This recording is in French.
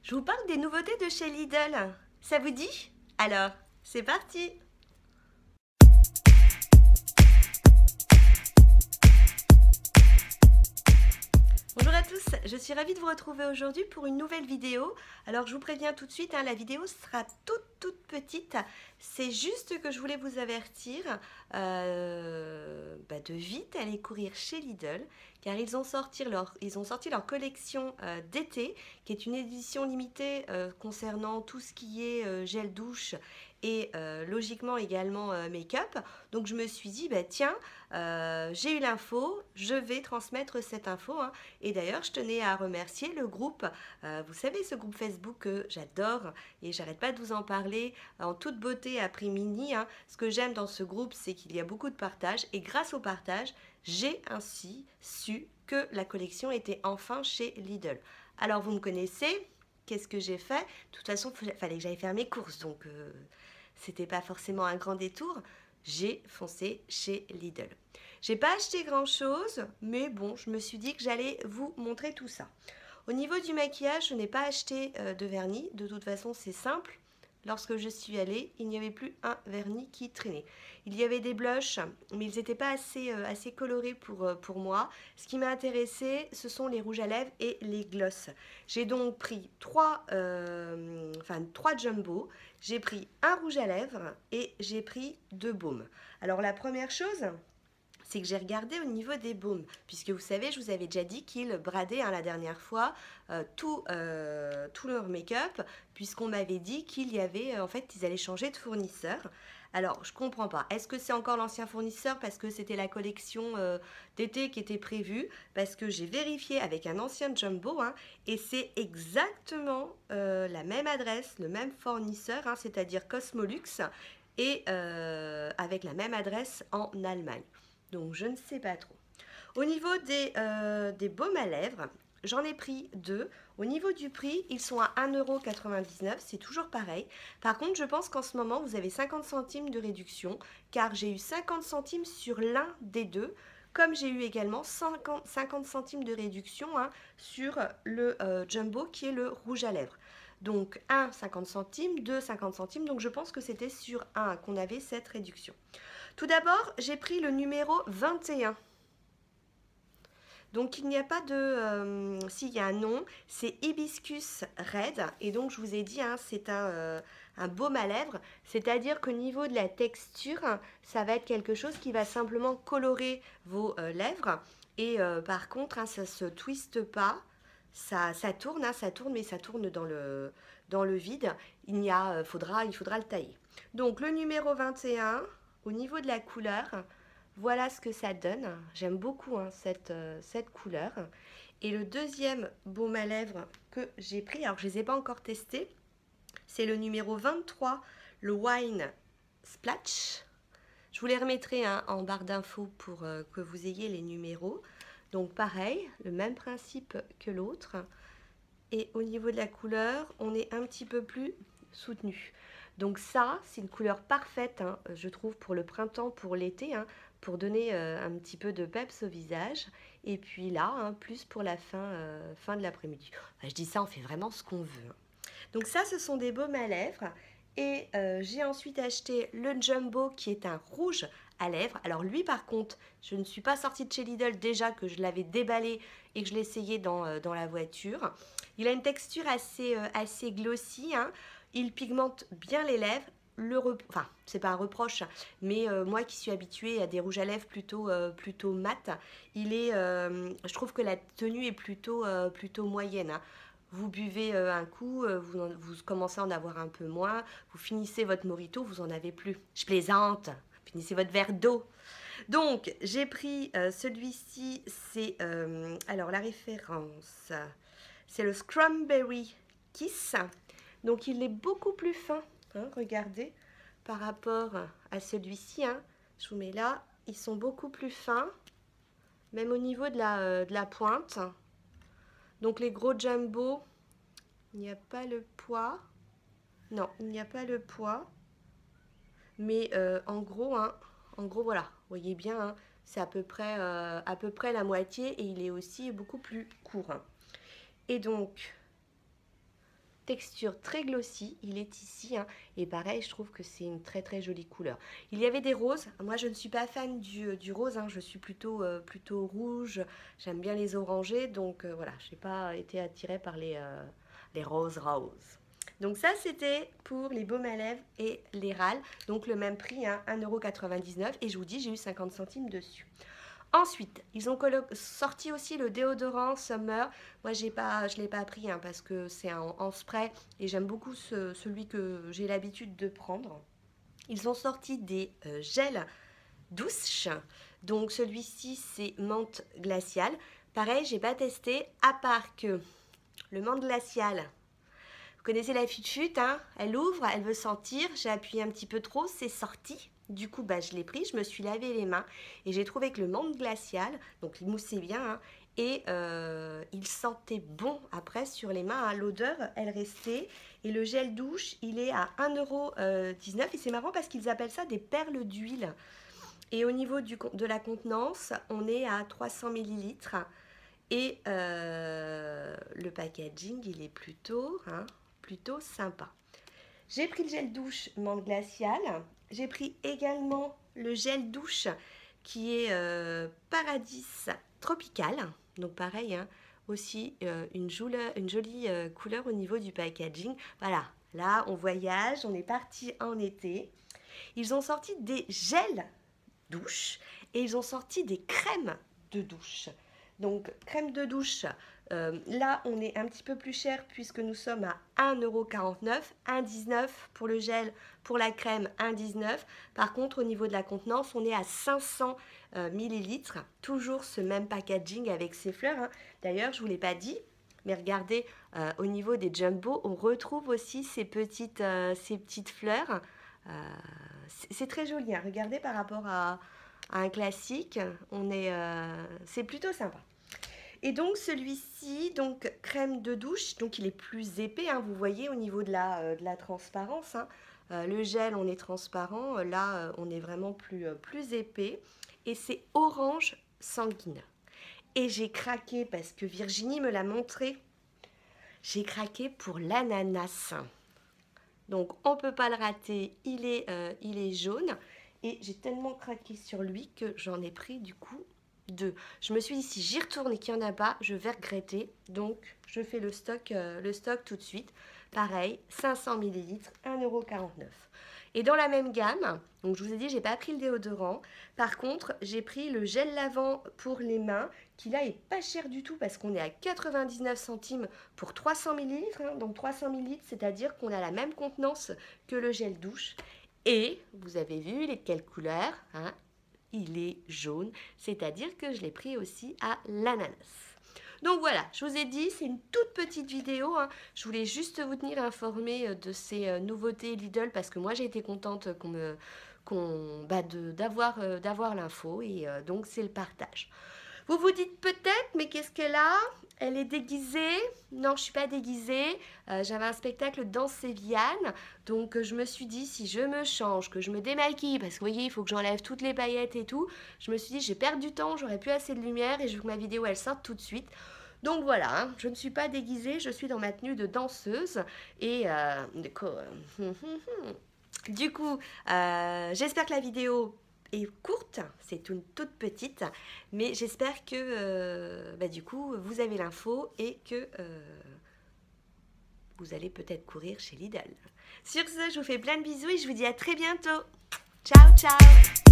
Je vous parle des nouveautés de chez Lidl. Ça vous dit? Alors, c'est parti! Bonjour à tous, je suis ravie de vous retrouver aujourd'hui pour une nouvelle vidéo. Alors je vous préviens tout de suite, la vidéo sera toute petite. C'est juste que je voulais vous avertir de vite aller courir chez Lidl, car ils ont sorti leur collection d'été, qui est une édition limitée concernant tout ce qui est gel douche et logiquement également make-up. Donc je me suis dit, tiens, j'ai eu l'info, je vais transmettre cette info. Et d'ailleurs, je tenais à remercier le groupe, vous savez, ce groupe Facebook que j'adore et j'arrête pas de vous en parler en toute beauté à prix mini. Ce que j'aime dans ce groupe, c'est qu'il y a beaucoup de partage et grâce au partage, j'ai ainsi su que la collection était enfin chez Lidl. Alors, vous me connaissez, qu'est-ce que j'ai fait? De toute façon, il fallait que j'aille faire mes courses, donc c'était pas forcément un grand détour. J'ai foncé chez Lidl. J'ai pas acheté grand chose, mais bon, je me suis dit que j'allais vous montrer tout ça. Au niveau du maquillage, je n'ai pas acheté de vernis. De toute façon, c'est simple. Lorsque je suis allée, il n'y avait plus un vernis qui traînait. Il y avait des blushs, mais ils n'étaient pas assez colorés pour moi. Ce qui m'a intéressé, ce sont les rouges à lèvres et les glosses. J'ai donc pris trois jumbo. J'ai pris un rouge à lèvres et j'ai pris 2 baumes. Alors la première chose, c'est que j'ai regardé au niveau des baumes, puisque vous savez, je vous avais déjà dit qu'ils bradaient la dernière fois tout leur make-up, puisqu'on m'avait dit qu'il y avait, en fait, ils allaient changer de fournisseur. Alors, je comprends pas. Est-ce que c'est encore l'ancien fournisseur parce que c'était la collection d'été qui était prévue? Parce que j'ai vérifié avec un ancien Jumbo, et c'est exactement la même adresse, le même fournisseur, c'est-à-dire Cosmolux, et avec la même adresse en Allemagne. Donc je ne sais pas trop. Au niveau des baumes à lèvres, j'en ai pris 2. Au niveau du prix, ils sont à 1,99 €, c'est toujours pareil. Par contre, je pense qu'en ce moment, vous avez 50 centimes de réduction, car j'ai eu 50 centimes sur l'un des deux, comme j'ai eu également 50 centimes de réduction sur le Jumbo, qui est le rouge à lèvres. Donc 1, 50 centimes, 2, 50 centimes, donc je pense que c'était sur 1 qu'on avait cette réduction. Tout d'abord, j'ai pris le numéro 21. Donc il n'y a pas de... si, il y a un nom, c'est Hibiscus Red. Et donc je vous ai dit, c'est un baume à lèvres. C'est-à-dire qu'au niveau de la texture, ça va être quelque chose qui va simplement colorer vos lèvres. Et par contre, ça ne se twiste pas. Ça tourne, mais ça tourne dans le vide. Il faudra le tailler. Donc le numéro 21... Au niveau de la couleur, voilà ce que ça donne. J'aime beaucoup cette couleur. Et le deuxième baume à lèvres que j'ai pris, alors je ne les ai pas encore testés, c'est le numéro 23, le Wine Splash. Je vous les remettrai en barre d'infos pour que vous ayez les numéros. Donc pareil, le même principe que l'autre. Et au niveau de la couleur, on est un petit peu plus soutenu. Donc ça, c'est une couleur parfaite, je trouve, pour le printemps, pour l'été, pour donner un petit peu de peps au visage. Et puis là, plus pour la fin de l'après-midi. Enfin, je dis ça, on fait vraiment ce qu'on veut. Donc ça, ce sont des baumes à lèvres. Et j'ai ensuite acheté le Jumbo, qui est un rouge à lèvres. Alors lui, par contre, je ne suis pas sortie de chez Lidl déjà, que je l'avais déballé et que je l'essayais dans la voiture. Il a une texture assez glossy, Il pigmente bien les lèvres. Enfin, c'est pas un reproche, mais moi qui suis habituée à des rouges à lèvres plutôt mat, je trouve que la tenue est plutôt moyenne. Vous buvez un coup, vous commencez à en avoir un peu moins, vous finissez votre mojito, vous en avez plus. Je plaisante, finissez votre verre d'eau. Donc, j'ai pris celui-ci, alors la référence, c'est le Strawberry Kiss. Donc, il est beaucoup plus fin, regardez, par rapport à celui-ci. Je vous mets là, ils sont beaucoup plus fins, même au niveau de la pointe. Donc, les gros jumbo, il n'y a pas le poids. Non, il n'y a pas le poids. Mais en gros, voilà, vous voyez bien, c'est à peu près la moitié et il est aussi beaucoup plus court. Et donc, texture très glossy, il est ici, hein, et pareil, je trouve que c'est une très très jolie couleur. Il y avait des roses, moi je ne suis pas fan du rose, hein, je suis plutôt rouge, j'aime bien les orangés, donc voilà, je n'ai pas été attirée par les roses. Donc ça c'était pour les baumes à lèvres et les râles, donc le même prix, hein, 1,99 € et je vous dis j'ai eu 50 centimes dessus. Ensuite, ils ont sorti aussi le déodorant Summer. Moi, je ne l'ai pas pris hein, parce que c'est en spray et j'aime beaucoup celui que j'ai l'habitude de prendre. Ils ont sorti des gels douche. Donc, celui-ci, c'est menthe glaciale. Pareil, j'ai pas testé, à part que le menthe glacial, vous connaissez la fut-fut, hein, elle ouvre, elle veut sentir. J'ai appuyé un petit peu trop, c'est sorti. Du coup, je l'ai pris, je me suis lavé les mains et j'ai trouvé que le menthe glacial, donc il moussait bien, hein, et il sentait bon après sur les mains. Hein, l'odeur, elle restait. Et le gel douche, il est à 1,19 € et c'est marrant parce qu'ils appellent ça des perles d'huile. Et au niveau de la contenance, on est à 300 ml. Et le packaging, il est plutôt sympa. J'ai pris le gel douche menthe glaciale. J'ai pris également le gel douche qui est Paradis Tropical. Donc pareil, hein, aussi une jolie couleur au niveau du packaging. Voilà, là on voyage, on est parti en été. Ils ont sorti des gels douche et ils ont sorti des crèmes de douche. Donc crème de douche, là on est un petit peu plus cher puisque nous sommes à 1,49 €, 1,19 € pour le gel, pour la crème 1,19 €. Par contre au niveau de la contenance on est à 500 ml, toujours ce même packaging avec ces fleurs. Hein. D'ailleurs je ne vous l'ai pas dit, mais regardez au niveau des jumbo on retrouve aussi ces petites fleurs. C'est très joli, hein. Regardez par rapport à un classique, c'est plutôt sympa. Et donc celui-ci, donc crème de douche, donc il est plus épais, hein, vous voyez au niveau de la transparence. Hein. Le gel, on est transparent, là on est vraiment plus épais. Et c'est orange sanguine. Et j'ai craqué parce que Virginie me l'a montré. J'ai craqué pour l'ananas. Donc on ne peut pas le rater, il est jaune. Et j'ai tellement craqué sur lui que j'en ai pris du coup 2. Je me suis dit si j'y retourne et qu'il n'y en a pas, je vais regretter. Donc je fais le stock tout de suite. Pareil, 500 ml, 1,49 €. Et dans la même gamme, donc je vous ai dit, j'ai pas pris le déodorant. Par contre, j'ai pris le gel lavant pour les mains, qui là est pas cher du tout parce qu'on est à 99 centimes pour 300 ml. Hein, donc 300 ml, c'est-à-dire qu'on a la même contenance que le gel douche. Et vous avez vu quelle couleur, hein, il est jaune, c'est-à-dire que je l'ai pris aussi à l'ananas. Donc voilà, je vous ai dit, c'est une toute petite vidéo. Hein. Je voulais juste vous tenir informé de ces nouveautés Lidl parce que moi j'ai été contente d'avoir l'info et donc c'est le partage. Vous vous dites peut-être, mais qu'est-ce qu'elle a? Elle est déguisée? Non, je ne suis pas déguisée. J'avais un spectacle dans Sévillane. Donc, je me suis dit, si je me change, que je me démaquille, parce que vous voyez, il faut que j'enlève toutes les paillettes et tout. Je me suis dit, j'ai perdu du temps, j'aurais plus assez de lumière et je veux que ma vidéo, elle sorte tout de suite. Donc, voilà, hein, je ne suis pas déguisée, je suis dans ma tenue de danseuse. Et du coup, j'espère que la vidéo est courte, c'est une toute petite, mais j'espère que du coup vous avez l'info et que vous allez peut-être courir chez Lidl. Sur ce, je vous fais plein de bisous et je vous dis à très bientôt. Ciao, ciao!